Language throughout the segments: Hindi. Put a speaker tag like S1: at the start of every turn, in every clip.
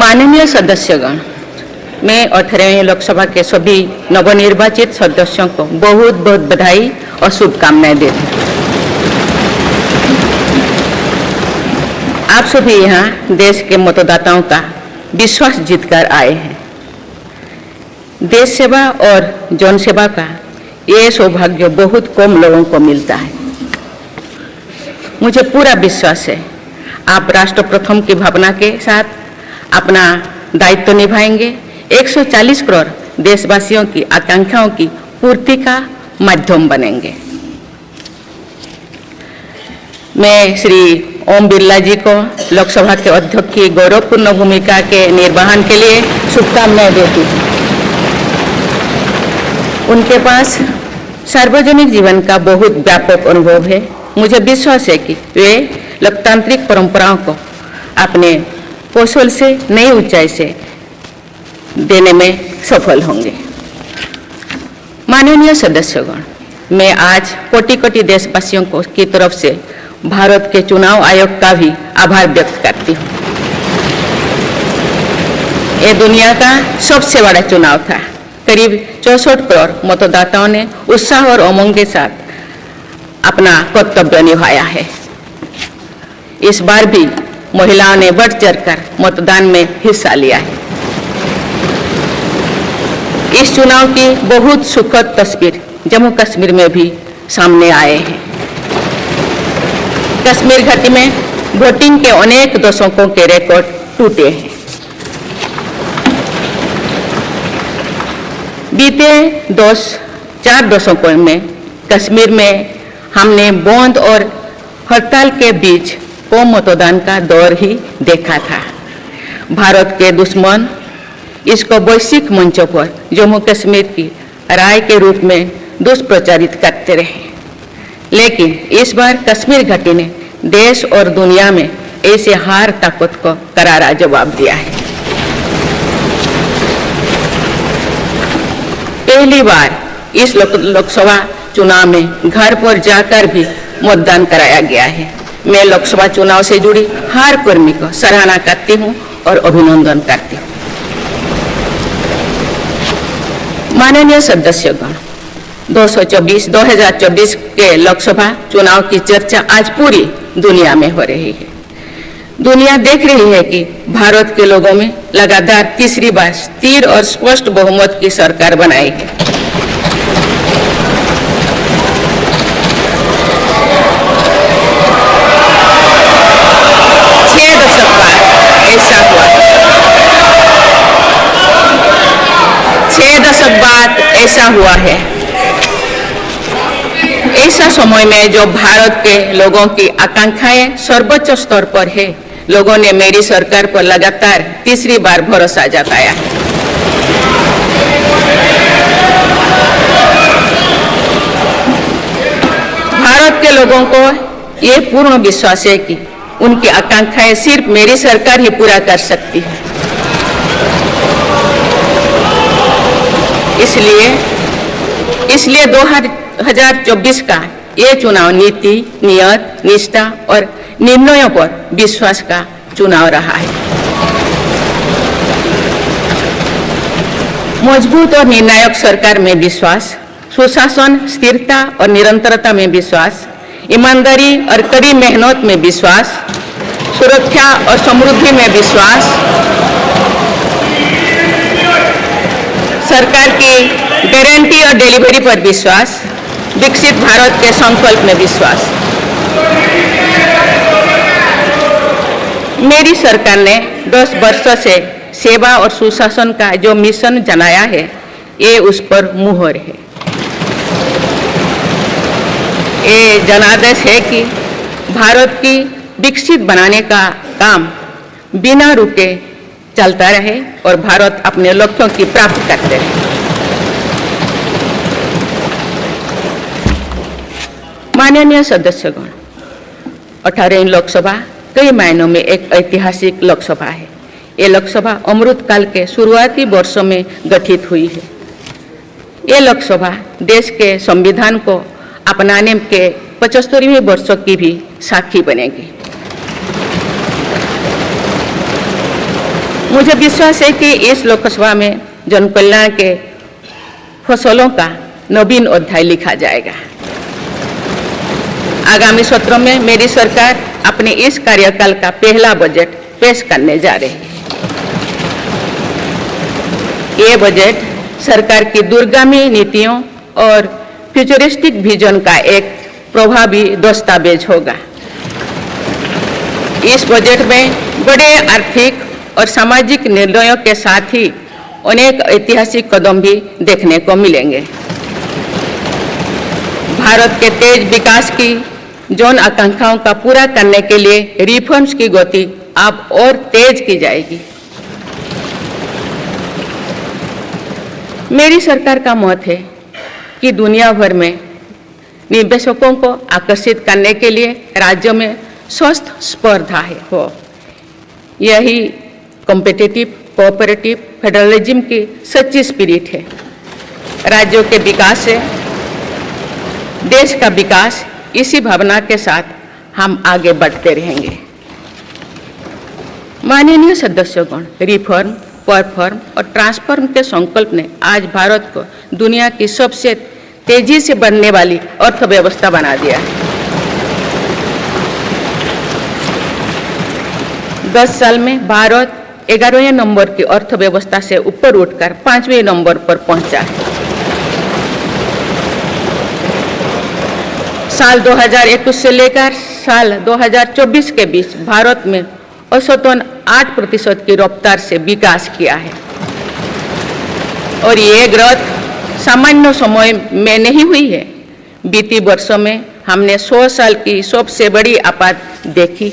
S1: माननीय सदस्यगण, मैं 18वीं लोकसभा के सभी नवनिर्वाचित सदस्यों को बहुत बहुत बधाई और शुभकामनाएं देती हूँ। आप सभी यहाँ देश के मतदाताओं का विश्वास जीतकर आए हैं। देश सेवा और जन सेवा का ये सौभाग्य बहुत कम लोगों को मिलता है। मुझे पूरा विश्वास है आप राष्ट्र प्रथम की भावना के साथ अपना दायित्व निभाएंगे, 140 करोड़ देशवासियों की आकांक्षाओं की पूर्ति का माध्यम बनेंगे। मैं श्री ओम बिरला जी को लोकसभा के अध्यक्ष की गौरवपूर्ण भूमिका के निर्वहन के लिए शुभकामनाएं देती हूँ। उनके पास सार्वजनिक जीवन का बहुत व्यापक अनुभव है। मुझे विश्वास है कि वे लोकतांत्रिक परंपराओं को अपने कौशल से नई ऊंचाई से देने में सफल होंगे। माननीय सदस्यगण, मैं आज कोटि कोटि देशवासियों को की तरफ से भारत के चुनाव आयोग का भी आभार व्यक्त करती हूँ। ये दुनिया का सबसे बड़ा चुनाव था। करीब 64 करोड़ मतदाताओं ने उत्साह और उमंग के साथ अपना कर्तव्य निभाया है। इस बार भी महिलाओं ने बढ़ चढ़कर मतदान में हिस्सा लिया है। इस चुनाव की बहुत सुखद तस्वीर जम्मू कश्मीर में भी सामने आए हैं। कश्मीर घाटी में वोटिंग के अनेक दशकों के रिकॉर्ड टूटे हैं। बीते 4 दशकों में कश्मीर में हमने बंद और हड़ताल के बीच कम मतदान का दौर ही देखा था। भारत के दुश्मन इसको वैश्विक मंचों पर जम्मू कश्मीर की राय के रूप में दुष्प्रचारित करते रहे, लेकिन इस बार कश्मीर घाटी ने देश और दुनिया में ऐसे हार ताकत को करारा जवाब दिया है। पहली बार इस लोकसभा चुनाव में घर पर जाकर भी मतदान कराया गया है। मैं लोकसभा चुनाव से जुड़ी हर कर्मी को सराहना करती हूं और अभिनंदन करती हूं। माननीय सदस्यगण, 2024 के लोकसभा चुनाव की चर्चा आज पूरी दुनिया में हो रही है। दुनिया देख रही है कि भारत के लोगों में लगातार तीसरी बार स्थिर और स्पष्ट बहुमत की सरकार बनाई है। छह दशक बाद ऐसा हुआ है। ऐसा समय में जो भारत के लोगों की आकांक्षाएं सर्वोच्च स्तर पर है, लोगों ने मेरी सरकार पर लगातार तीसरी बार भरोसा जताया है। भारत के लोगों को ये पूर्ण विश्वास है कि उनकी आकांक्षाएं सिर्फ मेरी सरकार ही पूरा कर सकती है। इसलिए 2024 का ये चुनाव नीति, नियत, निष्ठा और निर्णयों पर विश्वास का चुनाव रहा है। मजबूत और निर्णायक सरकार में विश्वास, सुशासन, स्थिरता और निरंतरता में विश्वास, ईमानदारी और कड़ी मेहनत में विश्वास, सुरक्षा और समृद्धि में विश्वास, सरकार की गारंटी और डिलीवरी पर विश्वास, विकसित भारत के संकल्प में विश्वास। मेरी सरकार ने 10 वर्षों से सेवा और सुशासन का जो मिशन जनाया है, ये उस पर मुहर है। ये जनादेश है कि भारत की विकसित बनाने का काम बिना रुके चलता रहे और भारत अपने लक्ष्यों की प्राप्ति करते रहे। माननीय सदस्यगण, 18वीं लोकसभा कई मायनों में एक ऐतिहासिक लोकसभा है। ये लोकसभा अमृतकाल के शुरुआती वर्षों में गठित हुई है। ये लोकसभा देश के संविधान को अपनाने के 75वें वर्षों की भी साक्षी बनेगी। मुझे विश्वास है कि इस लोकसभा में जन कल्याण के फसलों का नवीन अध्याय लिखा जाएगा। आगामी सत्रों में मेरी सरकार अपने इस कार्यकाल का पहला बजट पेश करने जा रही है। ये बजट सरकार की दूरगामी नीतियों और फ्यूचरिस्टिक विजन का एक प्रभावी दस्तावेज होगा। इस बजट में बड़े आर्थिक और सामाजिक निर्णयों के साथ ही अनेक ऐतिहासिक कदम भी देखने को मिलेंगे। भारत के तेज विकास की जन आकांक्षाओं का पूरा करने के लिए रिफॉर्म्स की गति अब और तेज की जाएगी। मेरी सरकार का मत है कि दुनिया भर में निवेशकों को आकर्षित करने के लिए राज्यों में स्वस्थ स्पर्धा हो। यही कॉम्पिटिटिव कोऑपरेटिव फेडरलिज्म की सच्ची स्पिरिट है। राज्यों के विकास से देश का विकास, इसी भावना के साथ हम आगे बढ़ते रहेंगे। माननीय सदस्यगण, रिफॉर्म, परफॉर्म और ट्रांसफॉर्म के संकल्प ने आज भारत को दुनिया की सबसे तेजी से बढ़ने वाली अर्थव्यवस्था बना दिया है। 10 साल में भारत 11वें नंबर की अर्थव्यवस्था से ऊपर उठकर 5वें नंबर पर पहुंचा है। साल 2021 से लेकर साल 2024 के बीच भारत में औसतन 8% की रफ्तार से विकास किया है और ये ग्रोथ सामान्य समय में नहीं हुई है। बीती वर्षों में हमने 100 साल की सबसे बड़ी आपात देखी।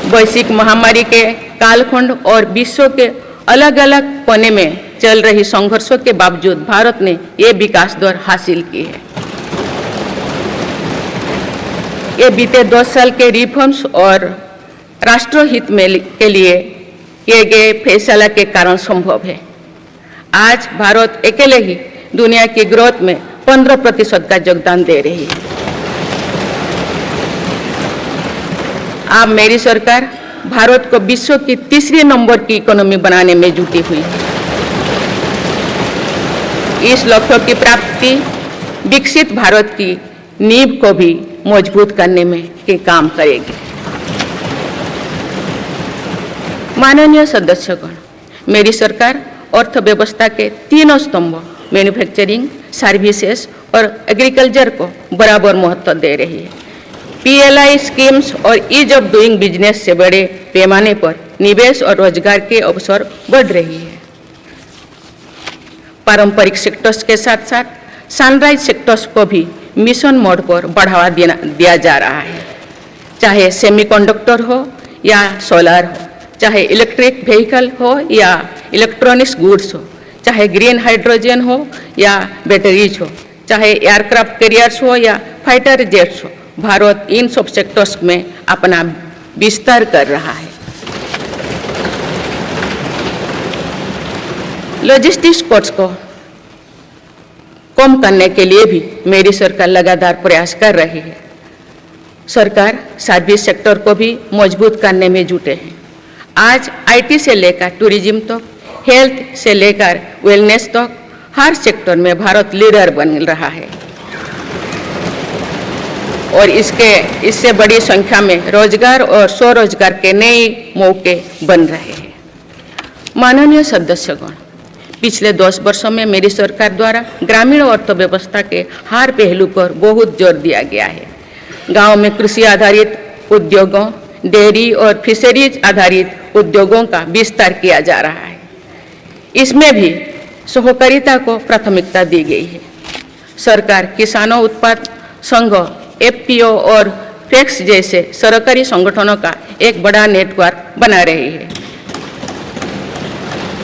S1: वैश्विक महामारी के कालखंड और विश्व के अलग अलग कोने में चल रही संघर्षों के बावजूद भारत ने ये विकास दर हासिल की है। ये बीते 10 साल के रिफॉर्म्स और राष्ट्रहित में के लिए किए गए फैसला के कारण संभव है। आज भारत अकेले ही दुनिया की ग्रोथ में 15% का योगदान दे रही है। अब मेरी सरकार भारत को विश्व की 3रे नंबर की इकोनॉमी बनाने में जुटी हुई है। इस लक्ष्य की प्राप्ति विकसित भारत की नींव को भी मजबूत करने में के काम करेगी। माननीय सदस्यगण, मेरी सरकार अर्थव्यवस्था के 3 स्तंभ मैन्युफैक्चरिंग, सर्विसेज और एग्रीकल्चर को बराबर महत्व दे रही है। PLI स्कीम्स और ईज ऑफ डूइंग बिजनेस से बड़े पैमाने पर निवेश और रोजगार के अवसर बढ़ रही है। पारंपरिक सेक्टर्स के साथ साथ सनराइज सेक्टर्स को भी मिशन मोड पर बढ़ावा दिया जा रहा है। चाहे सेमीकंडक्टर हो या सोलर हो, चाहे इलेक्ट्रिक व्हीकल हो या इलेक्ट्रॉनिक्स गुड्स हो, चाहे ग्रीन हाइड्रोजन हो या बैटरीज हो, चाहे एयरक्राफ्ट कैरियर्स हो या फाइटर जेट्स हो, भारत इन सब सेक्टर्स में अपना विस्तार कर रहा है। लॉजिस्टिक्स कॉस्ट को कम करने के लिए भी मेरी सरकार लगातार प्रयास कर रही है। सरकार सर्विस सेक्टर को भी मजबूत करने में जुटे हैं। आज IT से लेकर टूरिज्म तक, हेल्थ से लेकर वेलनेस तक हर सेक्टर में भारत लीडर बन रहा है और इससे बड़ी संख्या में रोजगार और स्वरोजगार के नए मौके बन रहे हैं। माननीय सदस्यगण, पिछले 10 वर्षों में मेरी सरकार द्वारा ग्रामीण अर्थव्यवस्था के हर पहलू पर बहुत जोर दिया गया है। गांव में कृषि आधारित उद्योगों, डेयरी और फिशरीज आधारित उद्योगों का विस्तार किया जा रहा है। इसमें भी सहकारिता को प्राथमिकता दी गई है। सरकार किसानों उत्पाद संघ, FPO और FLEX जैसे सरकारी संगठनों का एक बड़ा नेटवर्क बना रही है।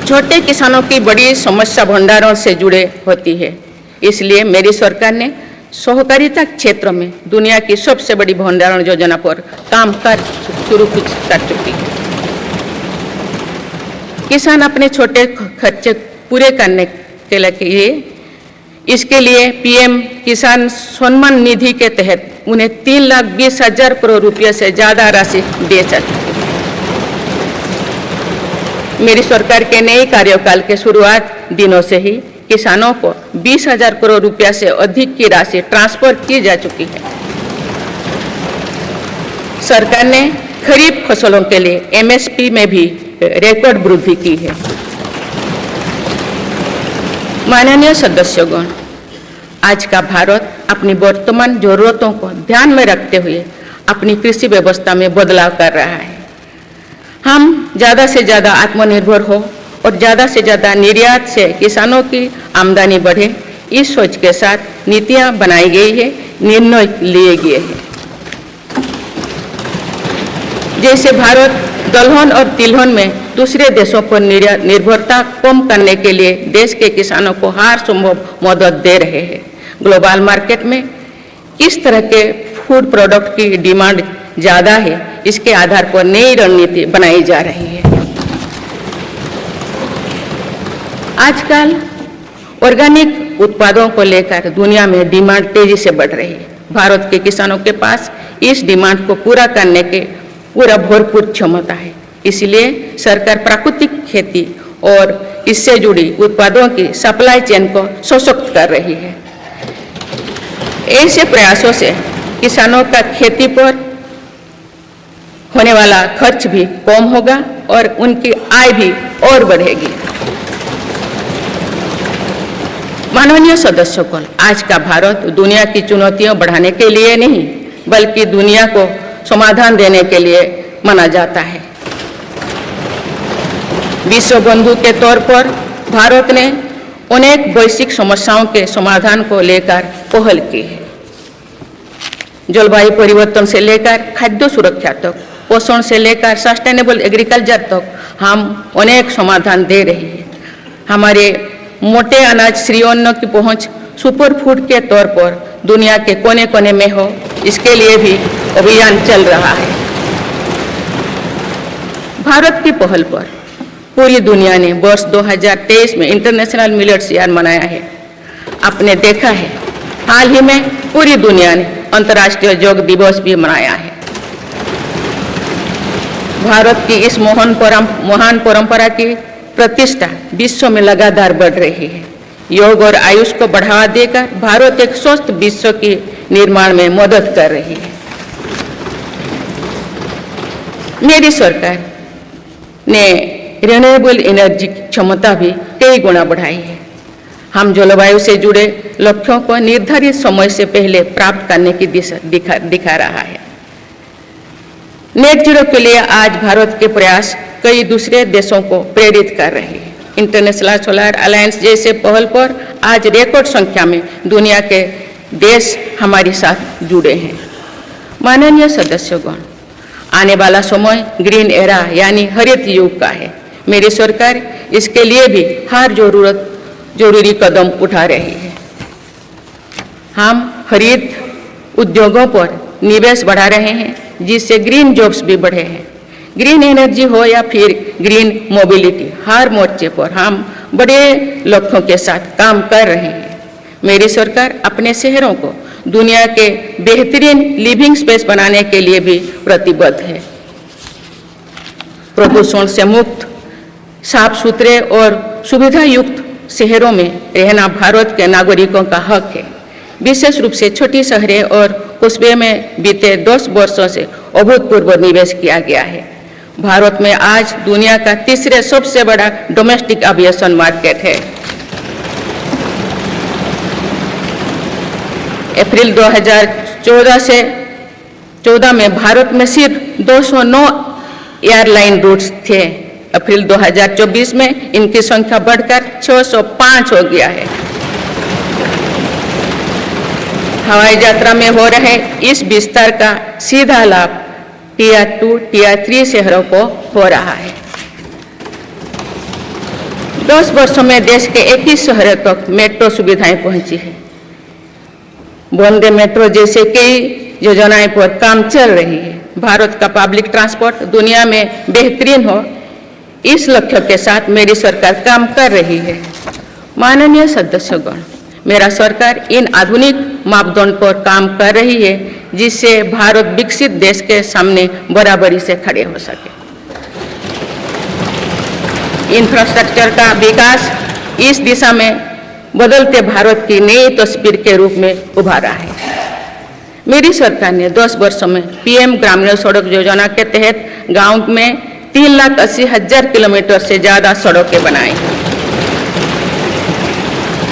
S1: छोटे किसानों की बड़ी समस्या भंडारों से जुड़े होती है, इसलिए मेरी सरकार ने सहकारिता क्षेत्र में दुनिया की सबसे बड़ी भंडारण योजना पर काम शुरू कर चुकी है। किसान अपने छोटे खर्चे पूरे करने के लिए इसके लिए PM किसान सम्मान निधि के तहत उन्हें 3,20,000 करोड़ रुपये से ज़्यादा राशि दे सकती है। मेरी सरकार के नए कार्यकाल के शुरुआत दिनों से ही किसानों को 20,000 करोड़ रुपया से अधिक की राशि ट्रांसफर की जा चुकी है। सरकार ने खरीफ फसलों के लिए एमएसपी में भी रिकॉर्ड वृद्धि की है। माननीय सदस्यगण, आज का भारत अपनी वर्तमान जरूरतों को ध्यान में रखते हुए अपनी कृषि व्यवस्था में बदलाव कर रहा है। हम ज़्यादा से ज़्यादा आत्मनिर्भर हो और ज़्यादा से ज़्यादा निर्यात से किसानों की आमदनी बढ़े, इस सोच के साथ नीतियाँ बनाई गई है, निर्णय लिए गए हैं। जैसे भारत दलहन और तिलहन में दूसरे देशों पर निर्भरता कम करने के लिए देश के किसानों को हर संभव मदद दे रहे हैं। ग्लोबल मार्केट में इस तरह के फूड प्रोडक्ट की डिमांड ज़्यादा है, इसके आधार पर नई रणनीति बनाई जा रही है। आजकल ऑर्गेनिक उत्पादों को लेकर दुनिया में डिमांड तेजी से बढ़ रही है। भारत के किसानों के पास इस डिमांड को पूरा करने के पूरा भरपूर क्षमता है। इसलिए सरकार प्राकृतिक खेती और इससे जुड़ी उत्पादों की सप्लाई चेन को सशक्त कर रही है। ऐसे प्रयासों से किसानों का खेती पर होने वाला खर्च भी कम होगा और उनकी आय भी और बढ़ेगी। माननीय सदस्यगण, आज का भारत दुनिया की चुनौतियां बढ़ाने के लिए नहीं बल्कि दुनिया को समाधान देने के लिए माना जाता है। विश्व बंधु के तौर पर भारत ने अनेक वैश्विक समस्याओं के समाधान को लेकर पहल की है। जलवायु परिवर्तन से लेकर खाद्य सुरक्षा तक, पोषण से लेकर सस्टेनेबल एग्रीकल्चर तक हम अनेक समाधान दे रहे हैं। हमारे मोटे अनाज श्री अन्न की पहुंच सुपर फूड के तौर पर दुनिया के कोने कोने में हो, इसके लिए भी अभियान चल रहा है। भारत की पहल पर पूरी दुनिया ने वर्ष 2023 में इंटरनेशनल मिलेट्स ईयर मनाया है। आपने देखा है, हाल ही में पूरी दुनिया ने अंतर्राष्ट्रीय योग दिवस भी मनाया है। भारत की इस महान परंपरा की प्रतिष्ठा विश्व में लगातार बढ़ रही है। योग और आयुष को बढ़ावा देकर भारत एक स्वस्थ विश्व के निर्माण में मदद कर रही है। मेरी सरकार ने रिन्यूएबल एनर्जी की क्षमता भी कई गुना बढ़ाई है। हम जलवायु से जुड़े लक्ष्यों को निर्धारित समय से पहले प्राप्त करने की दिशा दिखा रहा है। नेट जीरो के लिए आज भारत के प्रयास कई दूसरे देशों को प्रेरित कर रहे हैं। इंटरनेशनल सोलर अलायंस जैसे पहल पर आज रिकॉर्ड संख्या में दुनिया के देश हमारे साथ जुड़े हैं। माननीय सदस्यगण, आने वाला समय ग्रीन एरा यानी हरित युग का है। मेरी सरकार इसके लिए भी हर जरूरी कदम उठा रही है। हम हरित उद्योगों पर निवेश बढ़ा रहे हैं, जिससे ग्रीन जॉब्स भी बढ़े हैं। ग्रीन एनर्जी हो या फिर ग्रीन मोबिलिटी, हर मोर्चे पर हम बड़े लक्ष्यों के साथ काम कर रहे हैं। मेरी सरकार अपने शहरों को दुनिया के बेहतरीन लिविंग स्पेस बनाने के लिए भी प्रतिबद्ध है। प्रदूषण से मुक्त, साफ सुथरे और सुविधा युक्त शहरों में रहना भारत के नागरिकों का हक है। विशेष रूप से छोटी शहरें और कस्बे में बीते 10 वर्षों से अभूतपूर्व निवेश किया गया है। भारत में आज दुनिया का तीसरे सबसे बड़ा डोमेस्टिक एविएशन मार्केट है। अप्रैल 2014 में भारत में सिर्फ 209 एयरलाइन रूट्स थे। अप्रैल 2024 में इनकी संख्या बढ़कर 605 हो गया है। हवाई यात्रा में हो रहे इस विस्तार का सीधा लाभ टियर 2, टियर 3 शहरों को हो रहा है। 10 वर्षों में देश के 21 शहरों तक मेट्रो सुविधाएं पहुंची है। वंदे मेट्रो जैसे कई योजनाएं पर काम चल रही है। भारत का पब्लिक ट्रांसपोर्ट दुनिया में बेहतरीन हो, इस लक्ष्य के साथ मेरी सरकार काम कर रही है। माननीय सदस्यगण, मेरा सरकार इन आधुनिक मापदंड पर काम कर रही है, जिससे भारत विकसित देश के सामने बराबरी से खड़े हो सके। इंफ्रास्ट्रक्चर का विकास इस दिशा में बदलते भारत की नई तस्वीर के रूप में उभारा है। मेरी सरकार ने 10 वर्षों में पीएम ग्रामीण सड़क योजना के तहत गांव में 3,80,000 किलोमीटर से ज़्यादा सड़कें बनाई।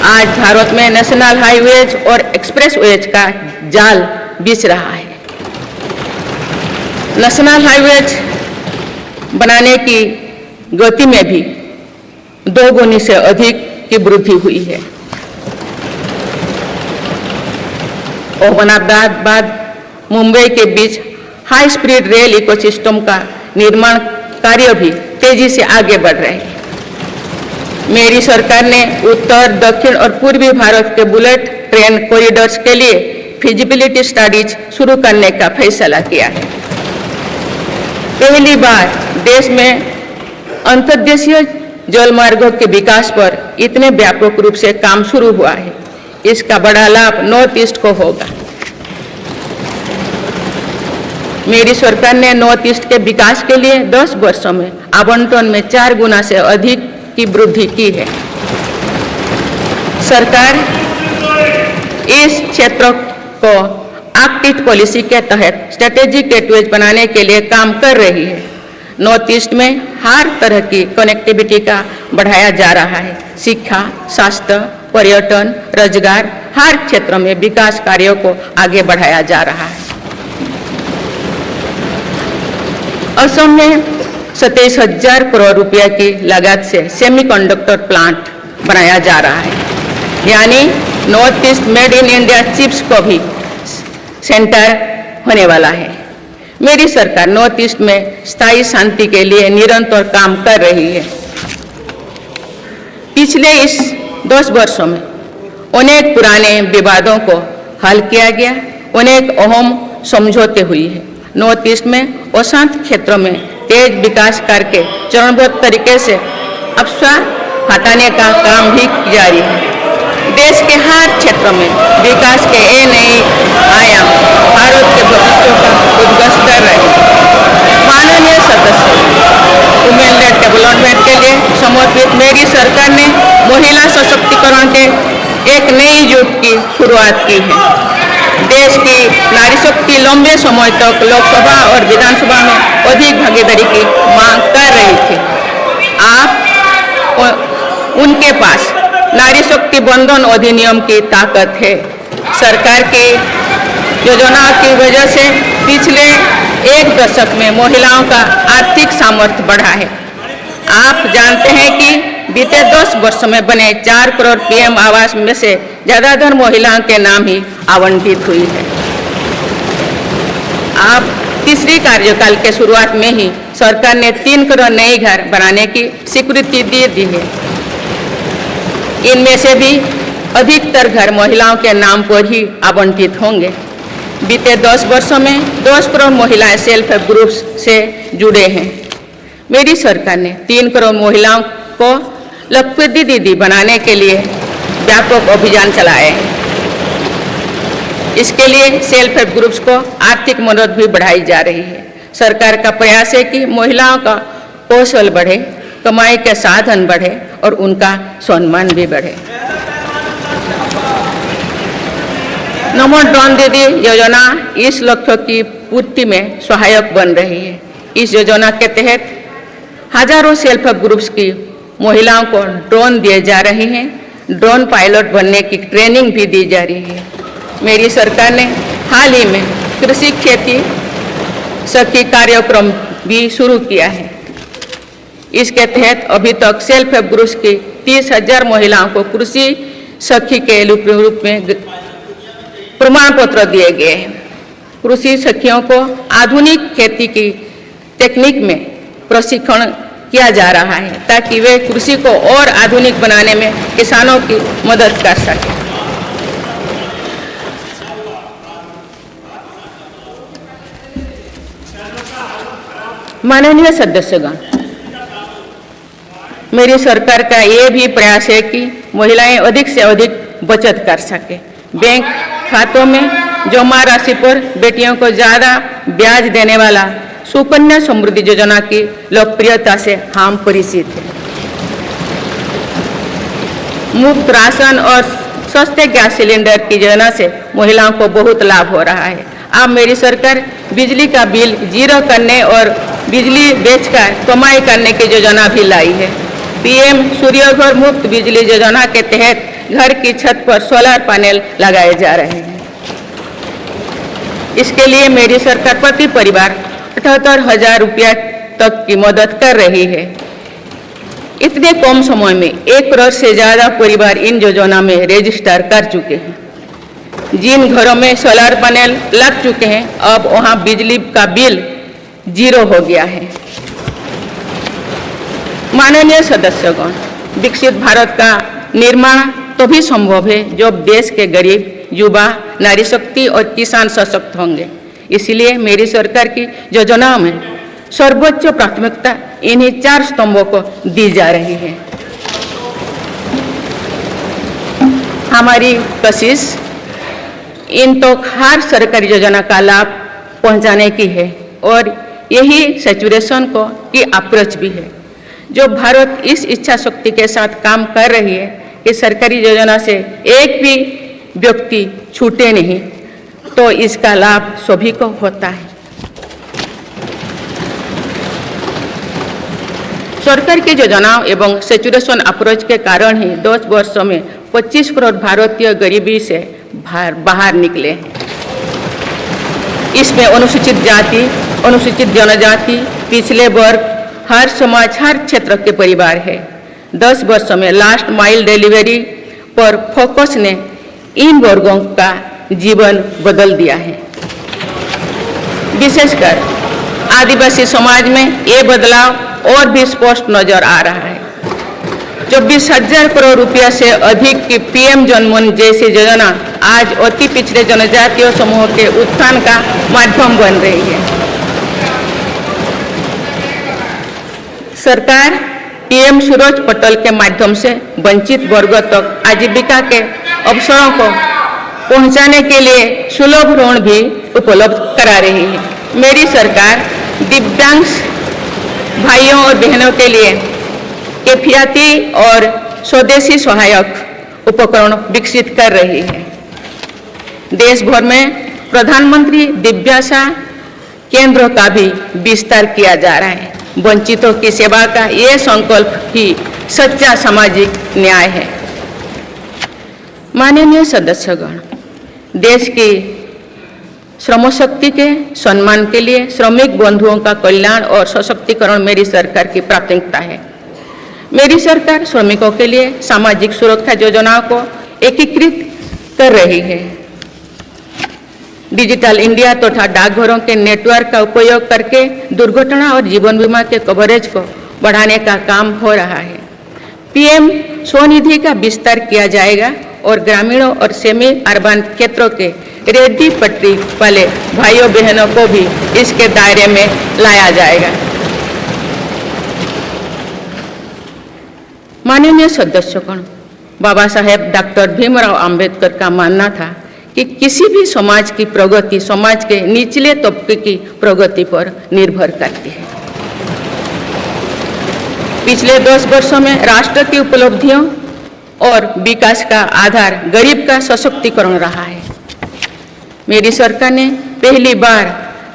S1: आज भारत में नेशनल हाईवेज और एक्सप्रेसवेज का जाल बिछ रहा है। नेशनल हाईवेज बनाने की गति में भी 2 गुनी से अधिक की वृद्धि हुई है। अहमदाबाद मुंबई के बीच हाई स्पीड रेल इकोसिस्टम का निर्माण कार्य भी तेजी से आगे बढ़ रहे हैं। मेरी सरकार ने उत्तर, दक्षिण और पूर्वी भारत के बुलेट ट्रेन कॉरिडोर्स के लिए फिजिबिलिटी स्टडीज शुरू करने का फैसला किया है। पहली बार देश में अंतर्देशीय जलमार्गों के विकास पर इतने व्यापक रूप से काम शुरू हुआ है। इसका बड़ा लाभ नॉर्थ ईस्ट को होगा। मेरी सरकार ने नॉर्थ ईस्ट के विकास के लिए 10 वर्षों में आवंटन में 4 गुना से अधिक की वृद्धि की है। सरकार इस क्षेत्र को एक्ट पॉलिसी के तहत स्ट्रेटेजिक गेटवेज बनाने के लिए काम कर रही है। नॉर्थ ईस्ट में हर तरह की कनेक्टिविटी का बढ़ाया जा रहा है। शिक्षा, स्वास्थ्य, पर्यटन, रोजगार, हर क्षेत्र में विकास कार्यों को आगे बढ़ाया जा रहा है। असम में 27,000 करोड़ रुपए की लागत से सेमीकंडक्टर प्लांट बनाया जा रहा है। यानी north east made in India chips को भी सेंटर होने वाला है। मेरी सरकार नॉर्थ ईस्ट में स्थायी शांति के लिए निरंतर काम कर रही है। पिछले इस 10 वर्षों में अनेक पुराने विवादों को हल किया गया, अनेक अहम समझौते हुई है। नॉर्थ ईस्ट में अशांत क्षेत्रों में तेज विकास करके चरणबद्ध तरीके से अफवाह हटाने का काम भी जारी है। देश के हर क्षेत्र में विकास के ये नए आयाम भारत के भविष्य का उद्घोष कर रहे हैं। माननीय सदस्य, वुमेन लेड डेवलपमेंट के लिए समर्पित मेरी सरकार ने महिला सशक्तिकरण के एक नई युग की शुरुआत की है। देश की नारी शक्ति लंबे समय तक लोकसभा और विधानसभा में अधिक भागीदारी की मांग कर रही थी। आप उनके पास नारी शक्ति बंधन अधिनियम की ताकत है। सरकार की योजनाओं की वजह से पिछले 1 दशक में महिलाओं का आर्थिक सामर्थ्य बढ़ा है। आप जानते हैं कि बीते 10 वर्षों में बने 4 करोड़ पीएम आवास में से ज्यादातर महिलाओं के नाम ही आवंटित हुई है। आप तीसरी कार्यकाल के शुरुआत में ही सरकार ने 3 करोड़ नए घर बनाने की स्वीकृति दे दी है। इनमें से भी अधिकतर घर महिलाओं के नाम पर ही आवंटित होंगे। बीते 10 वर्षों में 10 करोड़ महिलाएं सेल्फ हेल्प ग्रुप्स से जुड़े हैं। मेरी सरकार ने 3 करोड़ महिलाओं को लखपति दीदी बनाने के लिए व्यापक अभियान चलाए हैं। इसके लिए सेल्फ हेल्प ग्रुप्स को आर्थिक मदद भी बढ़ाई जा रही है। सरकार का प्रयास है कि महिलाओं का कौशल बढ़े, कमाई के साधन बढ़े और उनका सम्मान भी बढ़े। नमो ड्रोन दीदी योजना इस लक्ष्य की पूर्ति में सहायक बन रही है। इस योजना के तहत हजारों सेल्फ हेल्प ग्रुप्स की महिलाओं को ड्रोन दिए जा रहे हैं। ड्रोन पायलट बनने की ट्रेनिंग भी दी जा रही है। मेरी सरकार ने हाल ही में कृषि खेती सखी कार्यक्रम भी शुरू किया है। इसके तहत अभी तक सेल्फ हेल्प ग्रुप्स की 30,000 महिलाओं को कृषि सखी के रूप में प्रमाण पत्र दिए गए हैं। कृषि सखियों को आधुनिक खेती की तकनीक में प्रशिक्षण किया जा रहा है ताकि वे कृषि को और आधुनिक बनाने में किसानों की मदद कर सकें। माननीय सदस्यगण, मेरी सरकार का ये भी प्रयास है कि महिलाएं अधिक से अधिक बचत कर सके। बैंक खातों में जमा राशि पर बेटियों को ज़्यादा ब्याज देने वाला सुकन्या समृद्धि योजना की लोकप्रियता से हम परिचित हैं। मुफ्त राशन और सस्ते गैस सिलेंडर की योजना से महिलाओं को बहुत लाभ हो रहा है। अब मेरी सरकार बिजली का बिल जीरो करने और बिजली बेचकर कमाई करने की योजना भी लाई है। पीएम सूर्यघर मुफ्त बिजली योजना के तहत घर की छत पर सोलर पैनल लगाए जा रहे हैं। इसके लिए मेरी सरकार प्रति परिवार 78,000 रुपया तक की मदद कर रही है। इतने कम समय में 1 करोड़ से ज़्यादा परिवार इन योजना में रजिस्टर कर चुके हैं। जिन घरों में सोलर पैनल लग चुके हैं, अब वहां बिजली का बिल जीरो हो गया है। माननीय सदस्यगण, विकसित भारत का निर्माण तभी संभव है जब देश के गरीब, युवा, नारी शक्ति और किसान सशक्त होंगे। इसलिए मेरी सरकार की योजनाओं में सर्वोच्च प्राथमिकता इन्हीं 4 स्तंभों को दी जा रही है। हमारी कोशिश इन तो हर सरकारी योजना का लाभ पहुंचाने की है और यही सैचुरेशन को की अप्रोच भी है। जो भारत इस इच्छा शक्ति के साथ काम कर रही है कि सरकारी योजना से एक भी व्यक्ति छूटे नहीं, तो इसका लाभ सभी को होता है। सरकार की योजनाओं एवं सैचुरेशन अप्रोच के कारण ही 10 वर्षों में 25 करोड़ भारतीय गरीबी से बाहर निकले हैं। इसमें अनुसूचित जाति, अनुसूचित जनजाति, पिछले वर्ग, हर समाज, हर क्षेत्र के परिवार है। 10 वर्षों में लास्ट माइल डिलीवरी पर फोकस ने इन वर्गों का जीवन बदल दिया है। विशेषकर आदिवासी समाज में ये बदलाव और भी स्पष्ट नजर आ रहा है। 24,000 करोड़ रुपया से अधिक की पीएम जनमन जैसी योजना आज अति पिछड़े जनजातीय समूह के उत्थान का माध्यम बन रही है। सरकार पीएम सूरज पटल के माध्यम से वंचित वर्गों तक आजीविका के अवसरों को पहुंचाने के लिए सुलभ ऋण भी उपलब्ध करा रही है। मेरी सरकार दिव्यांग भाइयों और बहनों के लिए किफायती और स्वदेशी सहायक उपकरण विकसित कर रही है। देश भर में प्रधानमंत्री दिव्याशा केंद्रों का भी विस्तार किया जा रहा है। वंचितों की सेवा का ये संकल्प ही सच्चा सामाजिक न्याय है। माननीय सदस्यगण, देश की श्रम शक्ति के सम्मान के लिए श्रमिक बंधुओं का कल्याण और सशक्तिकरण मेरी सरकार की प्राथमिकता है। मेरी सरकार श्रमिकों के लिए सामाजिक सुरक्षा योजनाओं को एकीकृत कर रही है। डिजिटल इंडिया तथा डाकघरों के नेटवर्क का उपयोग करके दुर्घटना और जीवन बीमा के कवरेज को बढ़ाने का काम हो रहा है। पीएम स्वनिधि का विस्तार किया जाएगा और ग्रामीणों और सेमी अर्बन क्षेत्रों के रेहड़ी पटरी वाले भाइयों बहनों को भी इसके दायरे में लाया जाएगा। माननीय सदस्यगण, बाबा साहेब डॉक्टर भीमराव अंबेडकर का मानना था कि किसी भी समाज की प्रगति समाज के निचले तबके की प्रगति पर निर्भर करती है। पिछले 10 वर्षों में राष्ट्र की उपलब्धियों और विकास का आधार गरीब का सशक्तिकरण रहा है। मेरी सरकार ने पहली बार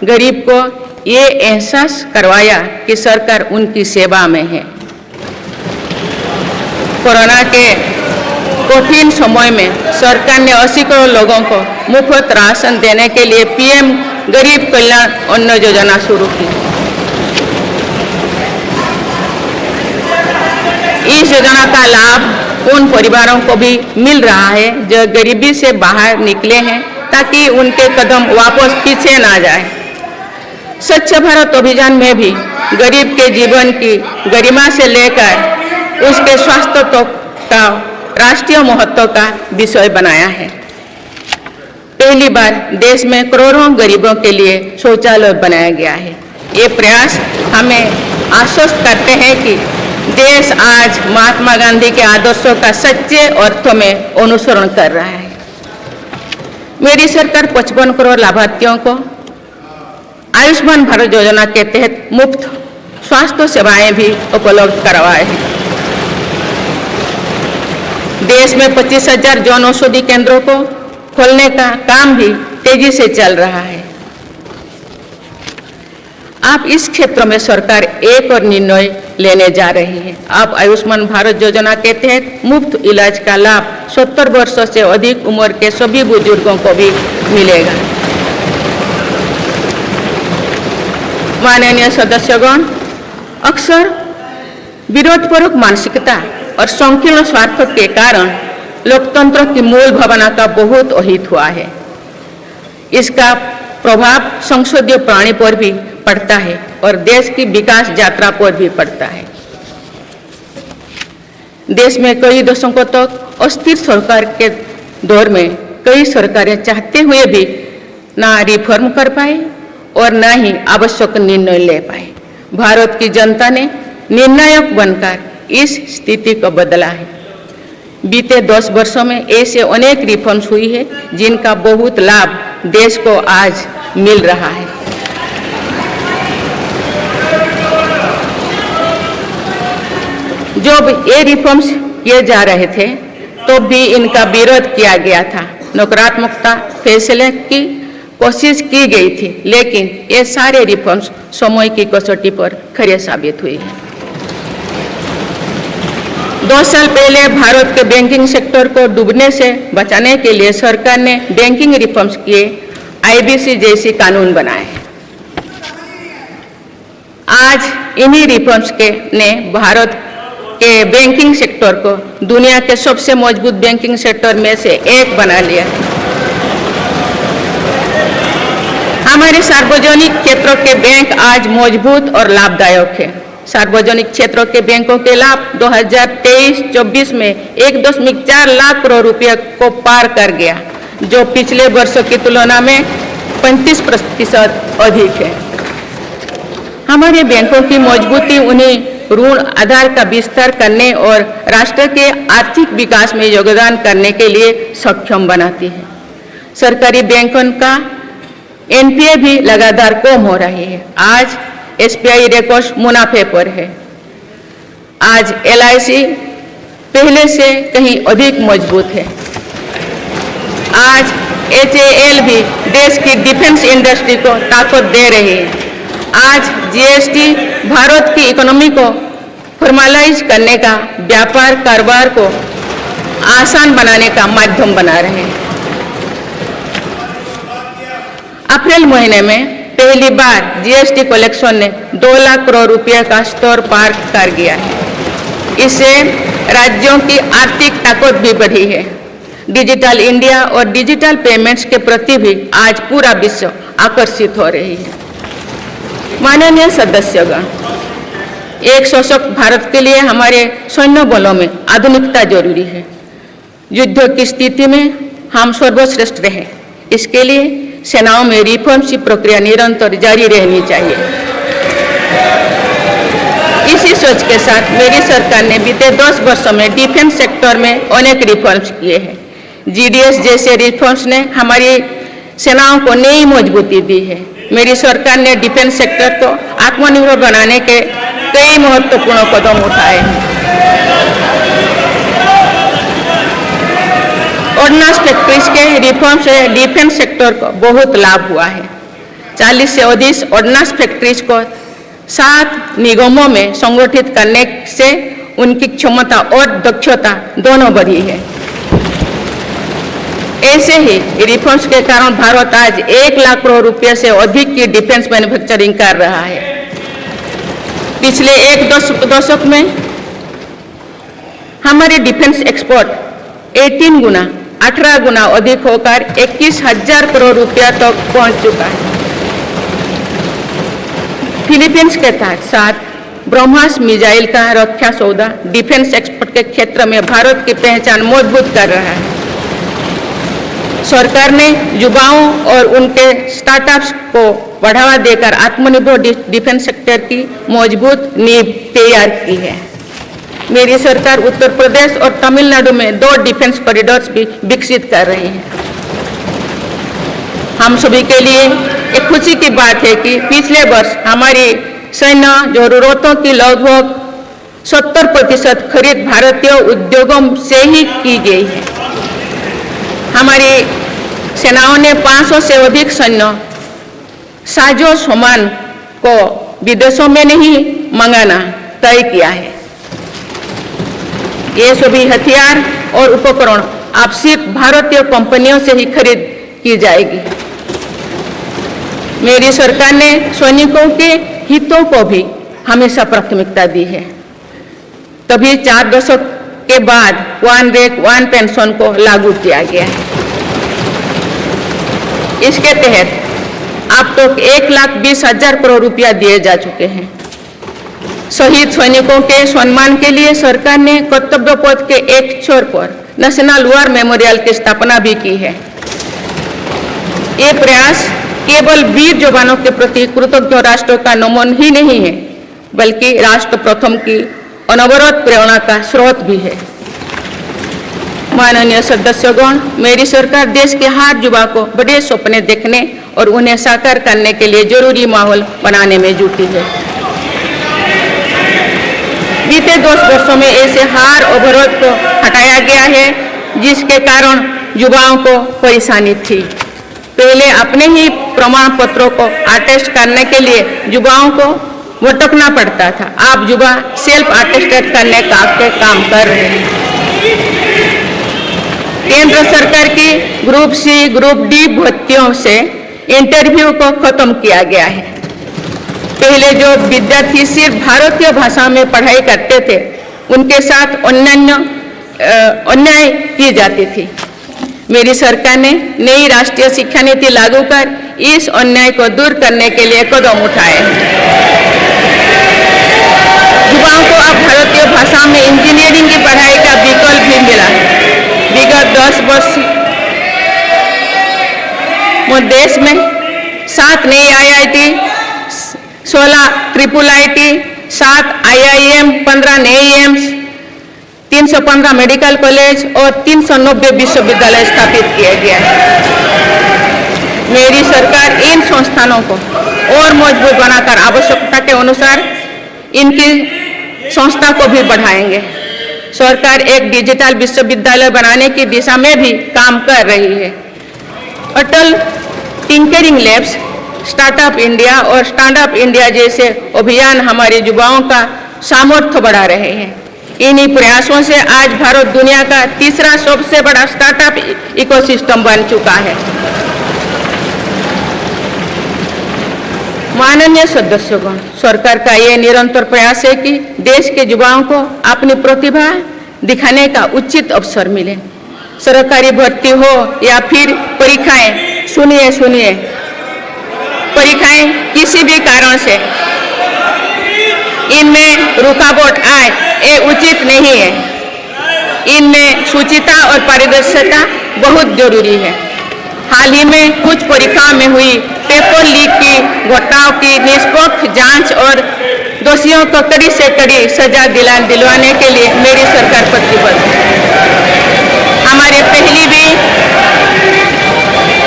S1: गरीब को ये एहसास करवाया कि सरकार उनकी सेवा में है। कोरोना के कठिन समय में सरकार ने 80 करोड़ लोगों को मुफ्त राशन देने के लिए पीएम गरीब कल्याण अन्न योजना शुरू की। इस योजना का लाभ उन परिवारों को भी मिल रहा है जो गरीबी से बाहर निकले हैं, ताकि उनके कदम वापस पीछे ना जाए। स्वच्छ भारत अभियान में भी गरीब के जीवन की गरिमा से लेकर उसके स्वास्थ्य तक का राष्ट्रीय महत्व का विषय बनाया है। पहली बार देश में करोड़ों गरीबों के लिए शौचालय बनाया गया है। ये प्रयास हमें आश्वस्त करते हैं कि देश आज महात्मा गांधी के आदर्शों का सच्चे अर्थों में अनुसरण कर रहा है। मेरी सरकार 55 करोड़ लाभार्थियों को आयुष्मान भारत योजना के तहत मुफ्त स्वास्थ्य सेवाएं भी उपलब्ध करवाए हैं। देश में 25,000 जन औषधि केंद्रों को खोलने का काम भी तेजी से चल रहा है। आप इस क्षेत्र में सरकार एक और निर्णय लेने जा रही है। आप आयुष्मान भारत योजना के तहत मुफ्त इलाज का लाभ 70 वर्षों से अधिक उम्र के सभी बुजुर्गों को भी मिलेगा। माननीय सदस्यगण, अक्सर विरोधपूर्वक मानसिकता और संकीर्ण स्वार्थ के कारण लोकतंत्र की मूल भावना का बहुत अहित हुआ है। इसका प्रभाव संसदीय प्रणाली पर भी पड़ता है और देश की विकास यात्रा पर भी पड़ता है। देश में कई दशकों तक अस्थिर सरकार के दौर में कई सरकारें चाहते हुए भी ना रिफॉर्म कर पाए और न ही आवश्यक निर्णय ले पाए। भारत की जनता ने निर्णायक बनकर इस स्थिति को बदला है। बीते 10 वर्षों में ऐसे अनेक रिफॉर्म्स हुई है जिनका बहुत लाभ देश को आज मिल रहा है। जब ये रिफॉर्म्स किए जा रहे थे तो भी इनका विरोध किया गया था। नकारात्मकता फैसले की कोशिश की गई थी, लेकिन ये सारे रिफॉर्म्स समय की कसौटी पर खरे साबित हुए हैं। 2 साल पहले भारत के बैंकिंग सेक्टर को डूबने से बचाने के लिए सरकार ने बैंकिंग रिफॉर्म्स किए, आईबीसी जैसी कानून बनाए। आज इन्हीं रिफॉर्म्स ने भारत के बैंकिंग सेक्टर को दुनिया के सबसे मजबूत बैंकिंग सेक्टर में से एक बना लिया। हमारे सार्वजनिक क्षेत्र के बैंक आज मजबूत और लाभदायक है। सार्वजनिक क्षेत्र के बैंकों के लाभ 2023-24 में 1.4 लाख करोड़ रुपये को पार कर गया, जो पिछले वर्षों की तुलना में 35% अधिक है। हमारे बैंकों की मजबूती उन्हें ऋण आधार का विस्तार करने और राष्ट्र के आर्थिक विकास में योगदान करने के लिए सक्षम बनाती है। सरकारी बैंकों का एनपीए भी लगातार कम हो रही है। आज एसबीआई रिकॉर्ड मुनाफे पर है। आज एलआईसी पहले से कहीं अधिक मजबूत है। आज एचएएल भी देश की डिफेंस इंडस्ट्री को ताकत दे रही है। आज जीएसटी भारत की इकोनॉमी को फॉर्मलाइज करने का, व्यापार कारोबार को आसान बनाने का माध्यम बना रहे हैं। अप्रैल महीने में पहली बार जीएसटी कलेक्शन ने 2 लाख करोड़ रुपये का स्तर पार कर गया है। इससे राज्यों की आर्थिक ताकत भी बढ़ी है। डिजिटल इंडिया और डिजिटल पेमेंट्स के प्रति भी आज पूरा विश्व आकर्षित हो रही है। माननीय सदस्यगण, एक सशक्त भारत के लिए हमारे सैन्य बलों में आधुनिकता जरूरी है। युद्ध की स्थिति में हम सर्वश्रेष्ठ रहें, इसके लिए सेनाओं में रिफॉर्म्स की प्रक्रिया निरंतर जारी रहनी चाहिए। इसी सोच के साथ मेरी सरकार ने बीते 10 वर्षों में डिफेंस सेक्टर में अनेक रिफॉर्म्स किए हैं। जीडीएस जैसे रिफॉर्म्स ने हमारी सेनाओं को नई मजबूती दी है। मेरी सरकार ने डिफेंस सेक्टर को आत्मनिर्भर बनाने के कई महत्वपूर्ण कदम उठाए हैं। ऑर्डिनेंस फैक्ट्रीज के रिफॉर्म से डिफेंस सेक्टर को बहुत लाभ हुआ है। 40 से अधिक ऑर्डिनेंस फैक्ट्रीज को 7 निगमों में संगठित करने से उनकी क्षमता और दक्षता दोनों बढ़ी है। ऐसे ही रिफॉर्म्स के कारण भारत आज 1 लाख करोड़ रुपये से अधिक की डिफेंस मैन्युफैक्चरिंग कर रहा है। पिछले एक दशक में हमारे डिफेंस एक्सपोर्ट 18 गुना अधिक होकर 21,000 करोड़ रुपया तक पहुंच चुका है। फिलीपींस के साथ ब्रह्मास मिसाइल का रक्षा सौदा डिफेंस एक्सपोर्ट के क्षेत्र में भारत की पहचान मजबूत कर रहा है। सरकार ने युवाओं और उनके स्टार्टअप्स को बढ़ावा देकर आत्मनिर्भर डिफेंस सेक्टर की मजबूत नींव तैयार की है। मेरी सरकार उत्तर प्रदेश और तमिलनाडु में 2 डिफेंस कॉरिडोर्स भी विकसित कर रही है। हम सभी के लिए एक खुशी की बात है कि पिछले वर्ष हमारी सैन्य जरूरतों की लगभग 70% खरीद भारतीय उद्योगों से ही की गई है। हमारी सेनाओं ने 500 से अधिक सैन्य साजो सामान को विदेशों में नहीं मंगाना तय किया है। ये सभी हथियार और उपकरण अब सिर्फ भारतीय कंपनियों से ही खरीद की जाएगी। मेरी सरकार ने सैनिकों के हितों को भी हमेशा प्राथमिकता दी है। तभी 4 दशक के बाद वन रैंक वन पेंशन को लागू किया गया है। इसके तहत अब तक 1,20,000 करोड़ रुपया दिए जा चुके हैं। शहीद सैनिकों के सम्मान के लिए सरकार ने कर्तव्य पथ के एक छोर पर नेशनल वॉर मेमोरियल की स्थापना भी की है। ये प्रयास केवल वीर जवानों के प्रति कृतज्ञ राष्ट्र का नमन ही नहीं है, बल्कि राष्ट्र प्रथम की अनवरत प्रेरणा का स्रोत भी है। माननीय सदस्यगण, मेरी सरकार देश के हर युवा को बड़े सपने देखने और उन्हें साकार करने के लिए जरूरी माहौल बनाने में जुटी है। बीते 10 वर्षों में ऐसे हर अवरोध को हटाया गया है जिसके कारण युवाओं को परेशानी थी। पहले अपने ही प्रमाण पत्रों को अटेस्ट करने के लिए युवाओं को भटकना पड़ता था। अब युवा सेल्फ अटेस्टेड करने का काम कर रहे हैं। केंद्र सरकार की ग्रुप सी ग्रुप डी भर्तियों से इंटरव्यू को खत्म किया गया है। पहले जो विद्यार्थी सिर्फ भारतीय भाषा में पढ़ाई करते थे उनके साथ अन्याय की जाती थी। मेरी सरकार ने नई राष्ट्रीय शिक्षा नीति लागू कर इस अन्याय को दूर करने के लिए कदम उठाए हैं। युवाओं को अब भारतीय भाषा में इंजीनियरिंग की पढ़ाई का विकल्प भी मिला है। विगत 10 वर्ष में देश में 7 नई IIT, 16 IIIT, 7 IIM, 15 नए एम्स, 315 मेडिकल कॉलेज और 390 विश्वविद्यालय स्थापित किए गए हैं। मेरी सरकार इन संस्थानों को और मजबूत बनाकर आवश्यकता के अनुसार इनकी संस्था को भी बढ़ाएंगे। सरकार एक डिजिटल विश्वविद्यालय बनाने की दिशा में भी काम कर रही है। अटल टिंकरिंग लैब्स, स्टार्टअप इंडिया और स्टैंडअप इंडिया जैसे अभियान हमारे युवाओं का सामर्थ्य बढ़ा रहे हैं। इन्हीं प्रयासों से आज भारत दुनिया का तीसरा सबसे बड़ा स्टार्टअप इकोसिस्टम बन चुका है। माननीय सदस्यगण, सरकार का ये निरंतर प्रयास है कि देश के युवाओं को अपनी प्रतिभा दिखाने का उचित अवसर मिले। सरकारी भर्ती हो या फिर परीक्षाएं, सुनिए, परीक्षाएं किसी भी कारण से इनमें रुकावट आए, ये उचित नहीं है। इनमें शुचिता और पारदर्शिता बहुत जरूरी है। हाल ही में कुछ परीक्षाओं में हुई पेपर लीक की घटनाओं की निष्पक्ष जांच और दोषियों को कड़ी से कड़ी सजा दिलवाने के लिए मेरी सरकार प्रतिबद्ध है।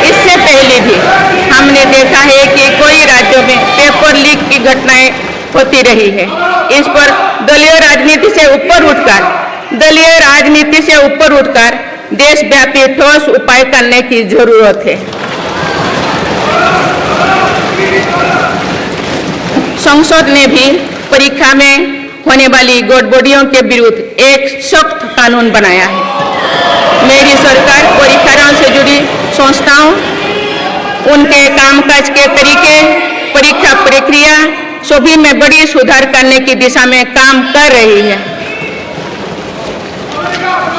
S1: इससे पहले भी हमने देखा है कि कई राज्यों में पेपर लीक की घटनाएं होती रही है। इस पर दलीय राजनीति से ऊपर उठकर देशव्यापी ठोस उपाय करने की जरूरत है। संसद ने भी परीक्षा में होने वाली गड़बड़ियों के विरुद्ध एक सख्त कानून बनाया है। मेरी सरकार परीक्षाओं से जुड़ी संस्थाओं, उनके कामकाज के तरीके, परीक्षा प्रक्रिया सभी में बड़ी सुधार करने की दिशा में काम कर रही है।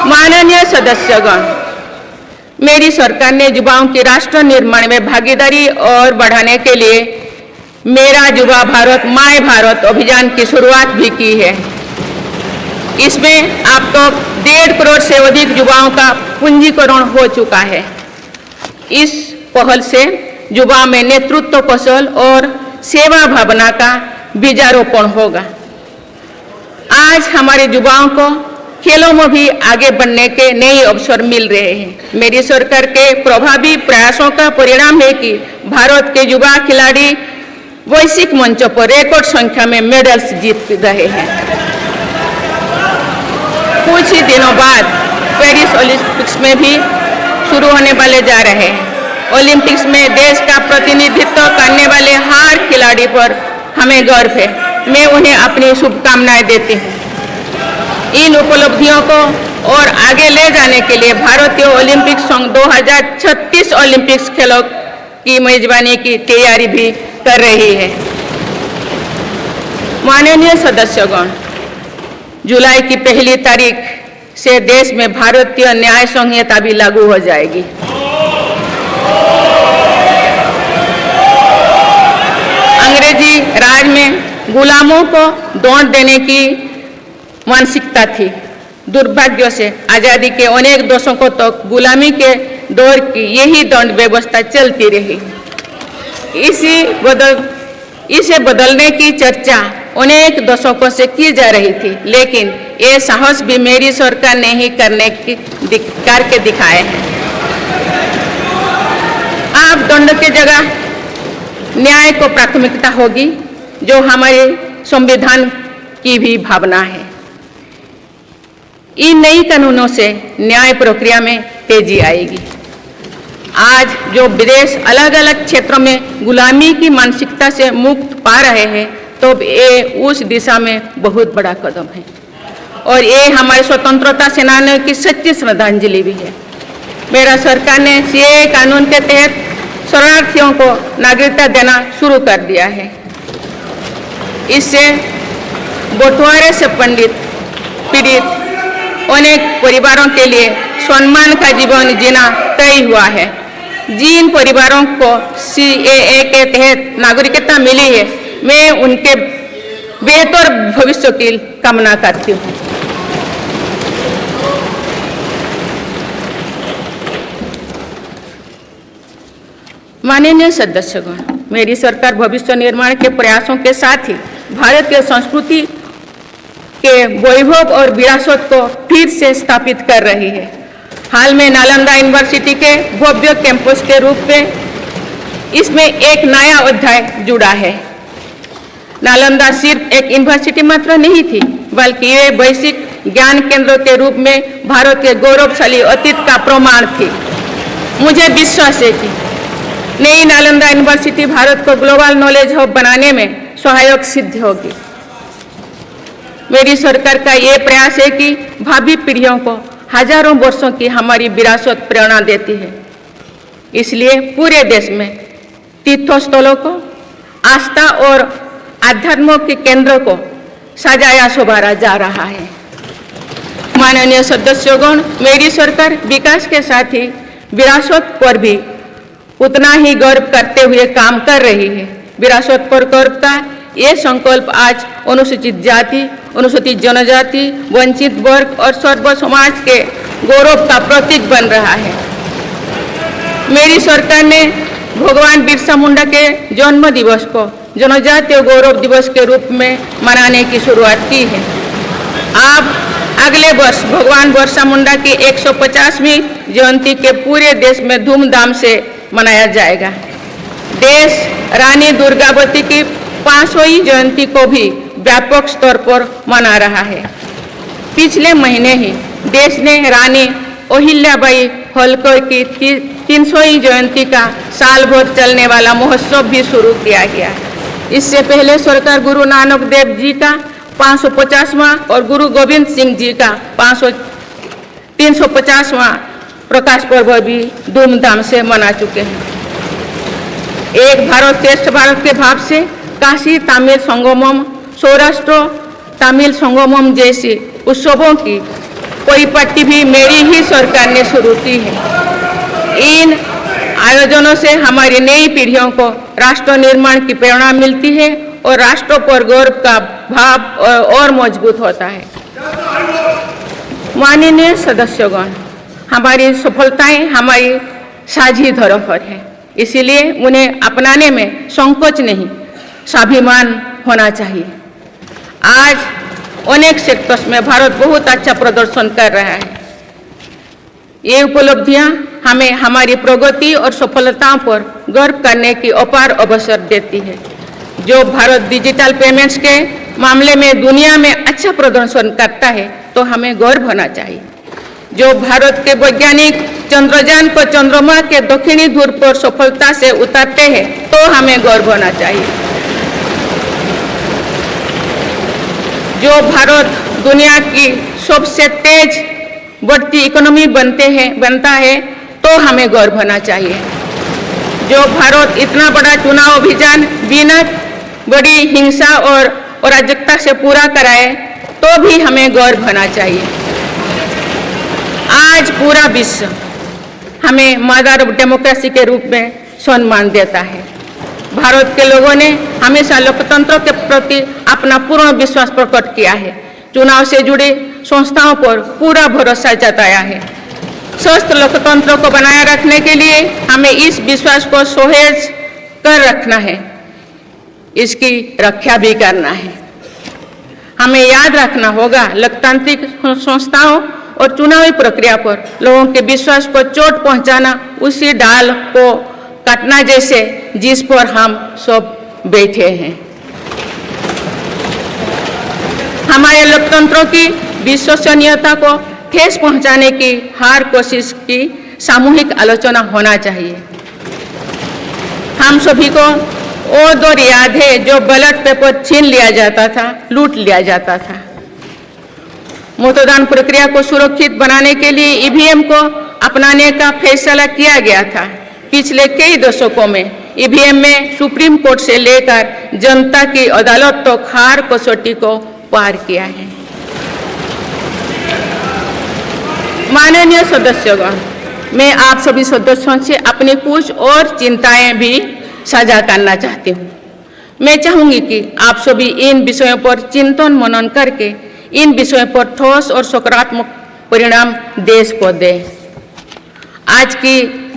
S1: माननीय सदस्यगण, मेरी सरकार ने युवाओं की राष्ट्र निर्माण में भागीदारी और बढ़ाने के लिए मेरा युवा भारत माय भारत अभियान की शुरुआत भी की है। इसमें अब तक 1.5 करोड़ से अधिक युवाओं का पंजीकरण हो चुका है। इस पहल से युवाओं में नेतृत्व कौशल और सेवा भावना का बीजारोपण होगा। आज हमारे युवाओं को खेलों में भी आगे बढ़ने के नए अवसर मिल रहे हैं। मेरी सरकार के प्रभावी प्रयासों का परिणाम है कि भारत के युवा खिलाड़ी वैश्विक मंचों पर रिकॉर्ड संख्या में मेडल्स जीत रहे हैं। कुछ ही दिनों बाद पेरिस ओलंपिक्स में भी शुरू होने वाले जा रहे हैं। ओलंपिक्स में देश का प्रतिनिधित्व करने वाले हर खिलाड़ी पर हमें गर्व है। मैं उन्हें अपनी शुभकामनाएं देती हूँ। इन उपलब्धियों को और आगे ले जाने के लिए भारतीय ओलंपिक संघ 2036 ओलंपिक्स खेलों की मेजबानी की तैयारी भी कर रही है। माननीय सदस्यगण, जुलाई की 1 तारीख से देश में भारतीय न्याय संहिता भी लागू हो जाएगी। अंग्रेजी राज में गुलामों को दौड़ देने की मानसिकता थी। दुर्भाग्य से आजादी के अनेक दशकों तक गुलामी के दौर की यही दंड व्यवस्था चलती रही। इसे बदलने की चर्चा अनेक दशकों से की जा रही थी, लेकिन ये साहस भी मेरी सरकार ने ही करके दिखाए हैं। अब दंड की जगह न्याय को प्राथमिकता होगी, जो हमारे संविधान की भी भावना है। इन नई कानूनों से न्याय प्रक्रिया में तेजी आएगी। आज जो विदेश अलग अलग क्षेत्रों में गुलामी की मानसिकता से मुक्त पा रहे हैं, तो ये उस दिशा में बहुत बड़ा कदम है और ये हमारे स्वतंत्रता सेनानियों की सच्ची श्रद्धांजलि भी है। मेरा सरकार ने सीएए कानून के तहत शरणार्थियों को नागरिकता देना शुरू कर दिया है। इससे बंटवारे से पीड़ित अनेक परिवारों के लिए सम्मान का जीवन जीना तय हुआ है। जिन परिवारों को सीएए के तहत नागरिकता मिली है, मैं उनके बेहतर भविष्य की कामना करती हूँ। माननीय सदस्यगण, मेरी सरकार भविष्य निर्माण के प्रयासों के साथ ही भारतीय संस्कृति के वैभव और विरासत को फिर से स्थापित कर रही है। हाल में नालंदा यूनिवर्सिटी के भव्य कैंपस के रूप में इसमें एक नया अध्याय जुड़ा है। नालंदा सिर्फ एक यूनिवर्सिटी मात्र नहीं थी, बल्कि ये वैश्विक ज्ञान केंद्र के रूप में भारत के गौरवशाली अतीत का प्रमाण थी। मुझे विश्वास है कि नई नालंदा यूनिवर्सिटी भारत को ग्लोबल नॉलेज हब बनाने में सहायक सिद्ध होगी। मेरी सरकार का ये प्रयास है कि भावी पीढ़ियों को हजारों वर्षों की हमारी विरासत प्रेरणा देती है। इसलिए पूरे देश में तीर्थस्थलों को आस्था और आध्यात्म के केंद्र को सजाया संवारा जा रहा है। माननीय सदस्यगण, मेरी सरकार विकास के साथ ही विरासत पर भी उतना ही गर्व करते हुए काम कर रही है। विरासत पर गर्व का ये संकल्प आज अनुसूचित जाति, अनुसूचित जनजाति, वंचित वर्ग और सर्व समाज के गौरव का प्रतीक बन रहा है। मेरी सरकार ने भगवान बिरसा मुंडा के जन्म दिवस को जनजातीय गौरव दिवस के रूप में मनाने की शुरुआत की है। अब अगले वर्ष भगवान बिरसा मुंडा की 150वीं जयंती के पूरे देश में धूमधाम से मनाया जाएगा। देश रानी दुर्गावती की 500वीं जयंती को भी व्यापक स्तर पर मना रहा है। पिछले महीने ही देश ने रानी अहिल्याबाई होलकर की 300वीं जयंती का साल भर चलने वाला महोत्सव भी शुरू किया गया। इससे पहले सरकार गुरु नानक देव जी का 550वां और गुरु गोविंद सिंह जी का 350वां प्रकाश पर्व भी धूमधाम से मना चुके हैं। एक भारत श्रेष्ठ भारत के भाव से काशी तमिल संगमम, सौराष्ट्र तमिल संगमम जैसे उत्सवों की परिपाटी भी मेरी ही सरकार ने शुरू की है। इन आयोजनों से हमारी नई पीढ़ियों को राष्ट्र निर्माण की प्रेरणा मिलती है और राष्ट्र पर गौरव का भाव और मजबूत होता है। माननीय सदस्यगण, हमारी सफलताएं हमारी साझी धरोहर है, इसीलिए उन्हें अपनाने में संकोच नहीं, स्वाभिमान होना चाहिए। आज अनेक सेक्टर्स में भारत बहुत अच्छा प्रदर्शन कर रहा है। ये उपलब्धियां हमें हमारी प्रगति और सफलताओं पर गर्व करने की अपार अवसर देती है। जो भारत डिजिटल पेमेंट्स के मामले में दुनिया में अच्छा प्रदर्शन करता है, तो तो हमें गर्व होना चाहिए। जो भारत के वैज्ञानिक चंद्रयान को चंद्रमा के दक्षिणी ध्रुव पर सफलता से उतारते हैं तो हमें गर्व होना चाहिए। जो भारत दुनिया की सबसे तेज बढ़ती इकोनॉमी बनता है तो हमें गर्व होना चाहिए। जो भारत इतना बड़ा चुनाव अभियान बिना बड़ी हिंसा और अराजकता से पूरा कराए तो भी हमें गर्व होना चाहिए। आज पूरा विश्व हमें मदर ऑफ डेमोक्रेसी के रूप में सम्मान देता है। भारत के लोगों ने हमेशा लोकतंत्र के प्रति अपना पूर्ण विश्वास प्रकट किया है। चुनाव से जुड़ी संस्थाओं पर पूरा भरोसा जताया है। स्वस्थ लोकतंत्र को बनाए रखने के लिए हमें इस विश्वास को सुसह्य कर रखना है, इसकी रक्षा भी करना है। हमें याद रखना होगा, लोकतांत्रिक संस्थाओं और चुनावी प्रक्रिया पर लोगों के विश्वास को चोट पहुंचाना उसी डाल को काटना जैसे जिस पर हम सब बैठे हैं। हमारे लोकतंत्रों की विश्वसनीयता को ठेस पहुंचाने की हर कोशिश की सामूहिक आलोचना होना चाहिए। हम सभी को वो दौर याद है जो बैलेट पेपर छीन लिया जाता था, लूट लिया जाता था। मतदान प्रक्रिया को सुरक्षित बनाने के लिए ईवीएम को अपनाने का फैसला किया गया था। पिछले कई दशकों में ईवीएम में सुप्रीम कोर्ट से लेकर जनता की अदालत तो हर कसौटी को पार किया है। माननीय सदस्यगण, मैं आप सभी सदस्यों से अपनी कुछ और चिंताएं भी साझा करना चाहती हूँ। मैं चाहूंगी कि आप सभी इन विषयों पर चिंतन मनन करके इन विषयों पर ठोस और सकारात्मक परिणाम देश को दें। आज की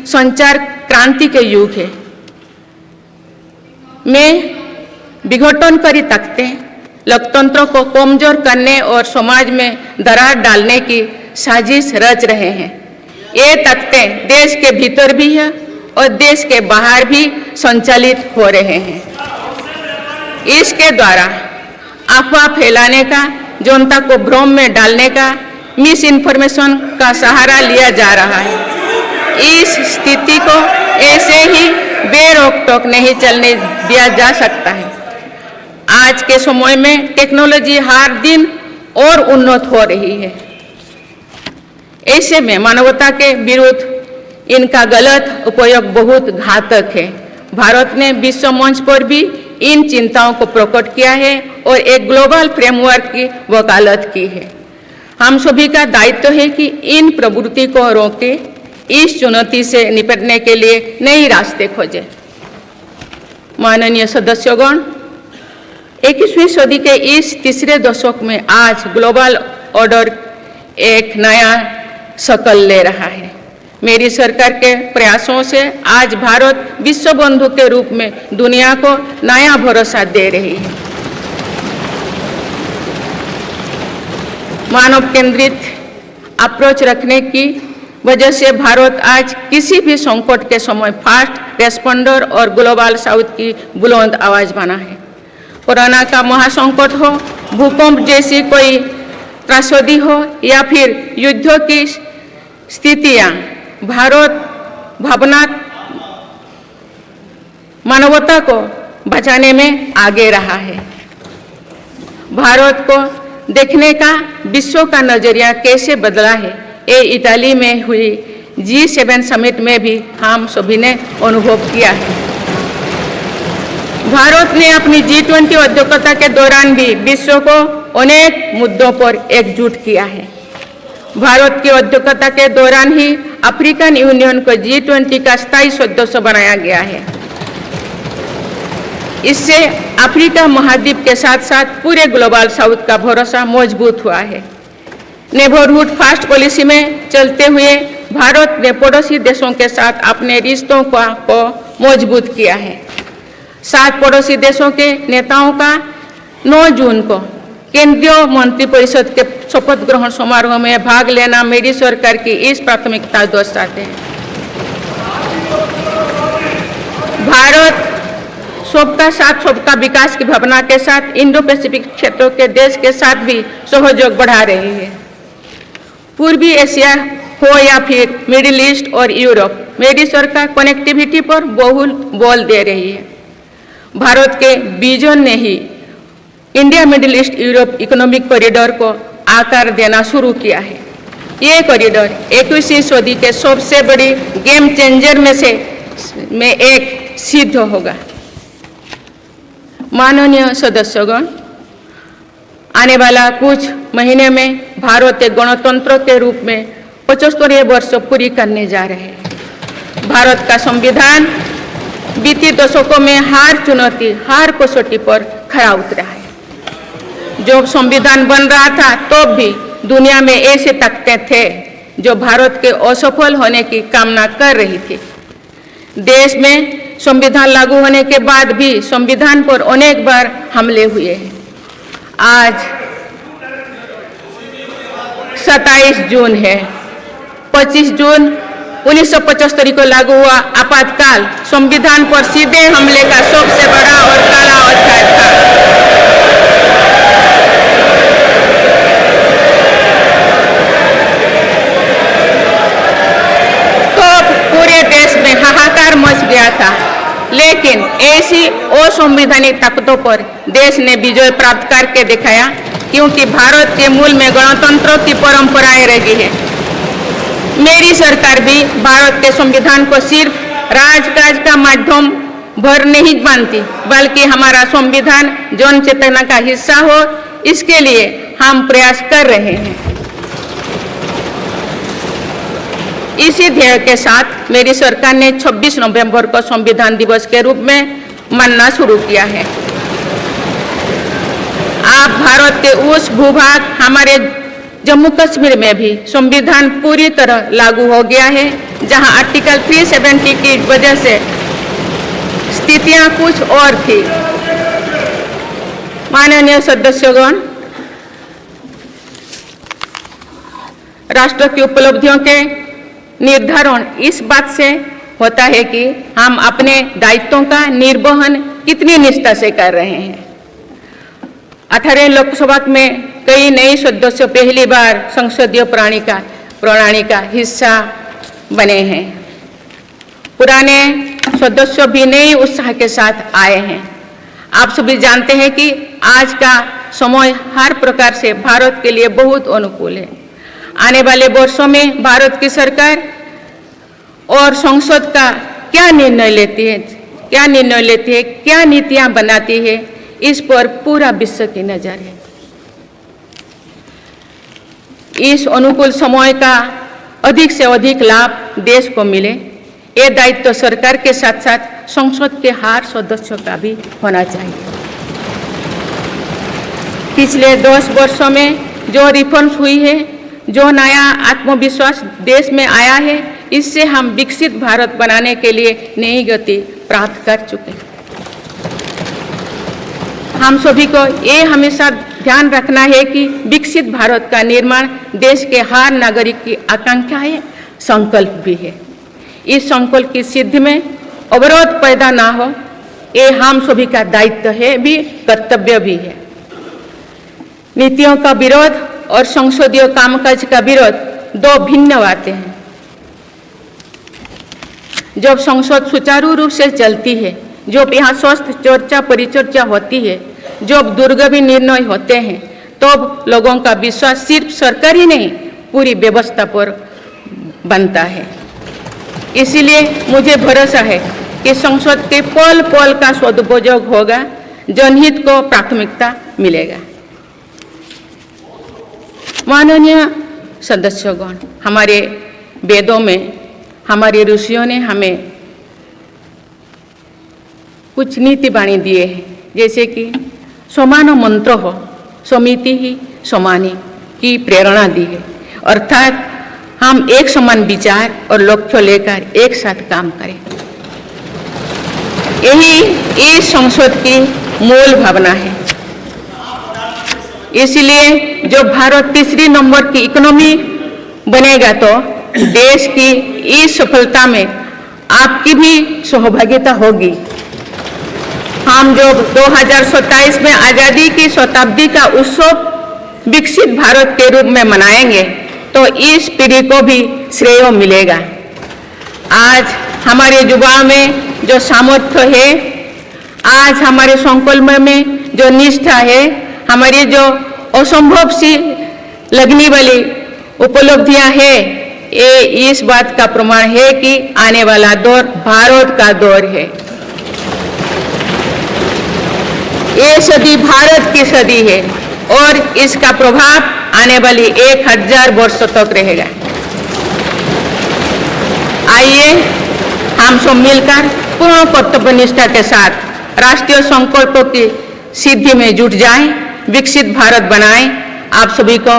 S1: संचार क्रांति के युग है। मैं विघटनकारी ताकतें लोकतंत्र को कमजोर करने और समाज में दरार डालने की साजिश रच रहे हैं। ये ताकतें देश के भीतर भी है और देश के बाहर भी संचालित हो रहे हैं। इसके द्वारा अफवाह फैलाने का, जनता को भ्रम में डालने का, मिस इन्फॉर्मेशन का सहारा लिया जा रहा है। इस स्थिति को ऐसे ही बेरोक-टोक नहीं चलने दिया जा सकता है। आज के समय में टेक्नोलॉजी हर दिन और उन्नत हो रही है। ऐसे में मानवता के विरुद्ध इनका गलत उपयोग बहुत घातक है। भारत ने विश्व मंच पर भी इन चिंताओं को प्रकट किया है और एक ग्लोबल फ्रेमवर्क की वकालत की है। हम सभी का दायित्व है कि इन प्रवृत्ति को रोके, इस चुनौती से निपटने के लिए नए रास्ते खोजें। माननीय सदस्यगण, 21वीं सदी के इस तीसरे दशक में आज ग्लोबल ऑर्डर एक नया शक्ल ले रहा है। मेरी सरकार के प्रयासों से आज भारत विश्व बंधु के रूप में दुनिया को नया भरोसा दे रही है। मानव केंद्रित अप्रोच रखने की वजह से भारत आज किसी भी संकट के समय फास्ट रेस्पॉन्डर और ग्लोबल साउथ की बुलंद आवाज बना है। कोरोना का महासंकट हो, भूकंप जैसी कोई त्रासदी हो या फिर युद्धों की स्थितियां, भारत मानवता को बचाने में आगे रहा है। भारत को देखने का विश्व का नजरिया कैसे बदला है, ये इटली में हुई G7 समिट में भी हम सभी ने अनुभव किया है। भारत ने अपनी G20 अध्यक्षता के दौरान भी विश्व को अनेक मुद्दों पर एकजुट किया है। भारत की अध्यक्षता के दौरान ही अफ्रीकन यूनियन को G20 का स्थायी सदस्य बनाया गया है। इससे अफ्रीका महाद्वीप के साथ साथ पूरे ग्लोबल साउथ का भरोसा मजबूत हुआ है। नेबरहुड फर्स्ट पॉलिसी में चलते हुए भारत ने पड़ोसी देशों के साथ अपने रिश्तों को मजबूत किया है। 7 पड़ोसी देशों के नेताओं का 9 जून को केंद्रीय मंत्रिपरिषद के शपथ ग्रहण समारोह में भाग लेना मेरी सरकार की इस प्राथमिकता दर्शाते हैं। भारत सबका साथ सबका विकास की भावना के साथ इंडो पैसिफिक क्षेत्रों के देश के साथ भी सहयोग बढ़ा रही है। पूर्वी एशिया हो या फिर मिडिल ईस्ट और यूरोप, मेरी सरकार कनेक्टिविटी पर बहुल बल दे रही है। भारत के विजन ने ही India Middle East Europe Economic Corridor को आकार देना शुरू किया है। ये कॉरिडोर 21वीं सदी के सबसे बड़ी गेम चेंजर में एक सिद्ध होगा। माननीय सदस्यगण, आने वाला कुछ महीने में भारत एक गणतंत्र के रूप में 75वें वर्ष पूरी करने जा रहे हैं। भारत का संविधान बीते दशकों में हर कसौटी पर खरा उतरा है। जब संविधान बन रहा था तब भी दुनिया में ऐसे ताकतें थे जो भारत के असफल होने की कामना कर रही थी। देश में संविधान लागू होने के बाद भी संविधान पर अनेक बार हमले हुए हैं। आज 27 जून है। 25 जून 1975 को लागू हुआ आपातकाल संविधान पर सीधे हमले का सबसे बड़ा और काला अध्याय था। तो पूरे देश में हाहाकार मच गया था, लेकिन ऐसी असंवैधानिक ताकतों पर देश ने विजय प्राप्त करके दिखाया, क्योंकि भारत के मूल में गणतंत्र की परंपराएं रही है। मेरी सरकार भी भारत के संविधान को सिर्फ राजकाज का माध्यम भर नहीं मानती, बल्कि हमारा संविधान जन चेतना का हिस्सा हो, इसके लिए हम प्रयास कर रहे हैं। इसी ध्येय के साथ मेरी सरकार ने 26 नवंबर को संविधान दिवस के रूप में मनाना शुरू किया है। आप भारत के उस भूभाग हमारे जम्मू कश्मीर में भी संविधान पूरी तरह लागू हो गया है, जहां आर्टिकल 370 की वजह से स्थितियां कुछ और थी। माननीय सदस्यगण, राष्ट्र की उपलब्धियों के निर्धारण इस बात से होता है कि हम अपने दायित्वों का निर्वहन कितनी निष्ठा से कर रहे हैं। 18 लोकसभा में कई नए सदस्य पहली बार संसदीय प्रणाली का हिस्सा बने हैं। पुराने सदस्य भी नए उत्साह के साथ आए हैं। आप सभी जानते हैं कि आज का समय हर प्रकार से भारत के लिए बहुत अनुकूल है। आने वाले वर्षों में भारत की सरकार और संसद का क्या निर्णय लेती है, क्या नीतियां बनाती है, इस पर पूरा विश्व की नजर है। इस अनुकूल समय का अधिक से अधिक लाभ देश को मिले, ये दायित्व सरकार के साथ साथ संसद के हर सदस्यों का भी होना चाहिए। पिछले 10 वर्षों में जो रिफॉर्म्स हुई है, जो नया आत्मविश्वास देश में आया है, इससे हम विकसित भारत बनाने के लिए नई गति प्राप्त कर चुके हैं। हम सभी को ये हमेशा ध्यान रखना है कि विकसित भारत का निर्माण देश के हर नागरिक की आकांक्षा है, संकल्प भी है। इस संकल्प की सिद्धि में अवरोध पैदा ना हो, ये हम सभी का दायित्व है भी, कर्तव्य भी है। नीतियों का विरोध और संसदीय कामकाज का विरोध दो भिन्न बातें हैं। जब संसद सुचारू रूप से चलती है, जब यहाँ स्वस्थ चर्चा परिचर्चा होती है, जब दूरगामी निर्णय होते हैं, तब लोगों का विश्वास सिर्फ सरकार ही नहीं, पूरी व्यवस्था पर बनता है। इसीलिए मुझे भरोसा है कि संसद के पल पल का सदुपयोग होगा, जनहित को प्राथमिकता मिलेगा। माननीय सदस्यगण, हमारे वेदों में हमारे ऋषियों ने हमें कुछ नीति वाणी दिए हैं, जैसे कि समान मंत्र हो समिति ही समानी की प्रेरणा दी है, अर्थात हम एक समान विचार और लक्ष्य लेकर एक साथ काम करें। यही इस संसद की मूल भावना है। इसलिए जब भारत तीसरी नंबर की इकोनॉमी बनेगा, तो देश की इस सफलता में आपकी भी सहभागिता होगी। हम जो 2027 में आज़ादी की शताब्दी का उत्सव विकसित भारत के रूप में मनाएंगे, तो इस पीढ़ी को भी श्रेय मिलेगा। आज हमारे युवाओं में जो सामर्थ्य है, आज हमारे संकल्प में जो निष्ठा है, हमारी जो असंभव सी लगने वाली उपलब्धियां हैं, ये इस बात का प्रमाण है कि आने वाला दौर भारत का दौर है। ये सदी भारत की सदी है और इसका प्रभाव आने वाली 1000 वर्षों तक रहेगा। आइए हम सब मिलकर पूर्ण कर्तव्यनिष्ठा के साथ राष्ट्रीय संकल्पों की सिद्धि में जुट जाएं, विकसित भारत बनाएं। आप सभी को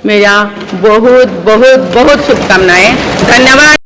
S1: मेरा बहुत बहुत बहुत शुभकामनाएं। धन्यवाद।